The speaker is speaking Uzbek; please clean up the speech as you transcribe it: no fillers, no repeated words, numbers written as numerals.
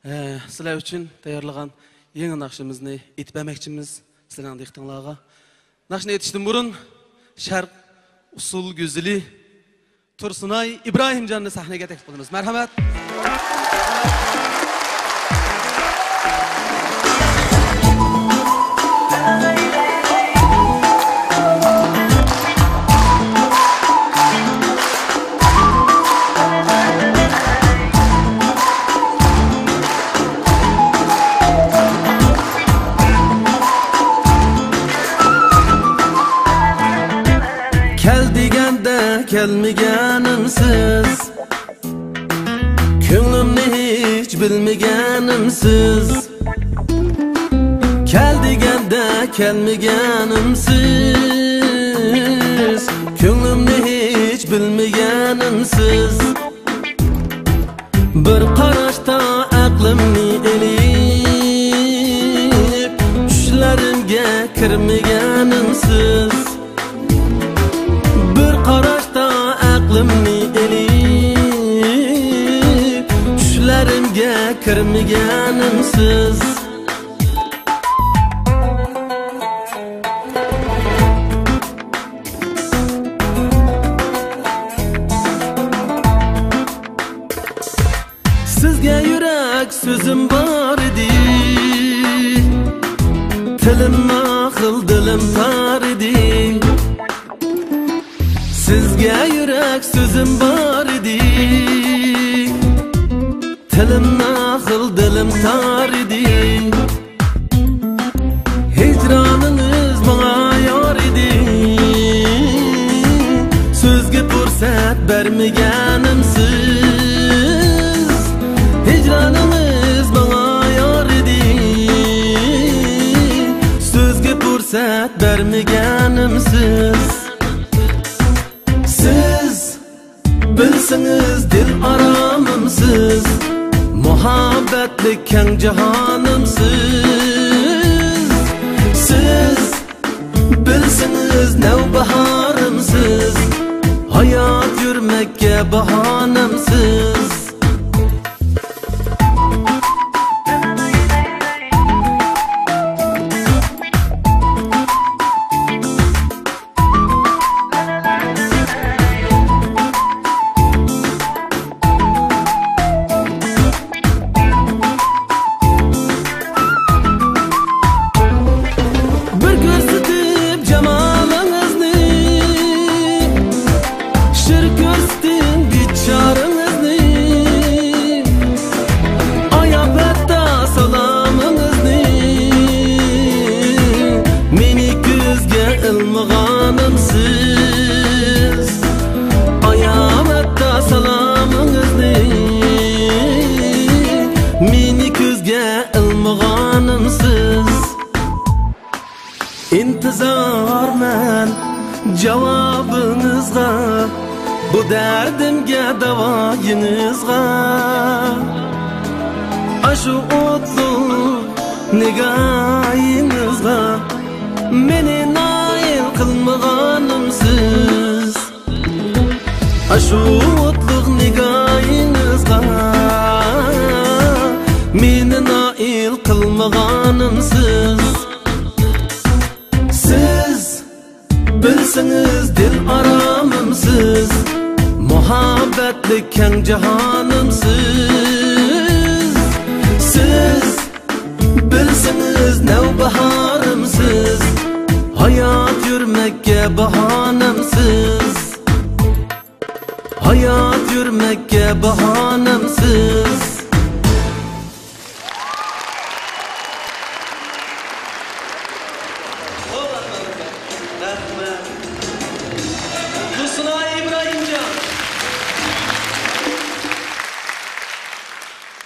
Sizlar uchun tayyorlagan yangi naqshimizni aytib bermoqchimiz sizlarning diqqatingizga. Naqshni aytishdan burun Sharq usul güzeli Tursunay İbrahimcan'ı sahneye teklif qilamiz. Marhamat. Kelmeganimsiz, ko'nglimni hech bilmaganimsiz. Kel deganda kelmaganimsiz, ko'nglimni hech bilmaganimsiz. Bir qarashda aqlimni elib, tushlarimga kirmaganimsiz. Bir qarashda aqlimni elib, tushlarimga kirmaganimsiz. Sizga yurak so'zim bor edi, tilim ma'qul, dilim tor edi. Sizga yurak so'zim bor edi, tilim ma'qul, dilim tor edi. Hicroningiz menga yor edi, so'zga fursat bermaganimsiz. Hicroningiz menga yor edi, so'zga fursat bermaganimsiz. Siz bilsiniz dil aramimsiz, muhabbetli keng jahonimsiz. Siz bilsiniz navbaharimsiz, hayot yurmakka bahonamsiz. İntizorman javobingizga, bu dardimga davoyingizga. Ashu o'tli nigoyingizga meni noil qilmaganimsiz. Ashu o'tli nigoyingizga meni noil qilmaganimsiz. Siz bilsiniz dil aramimsiz, muhabbetli keng jahonimsiz. Siz bilsiniz navbaharimsiz, hayot yurmakka bahonamsiz. Hayot yurmakka bahonamsiz.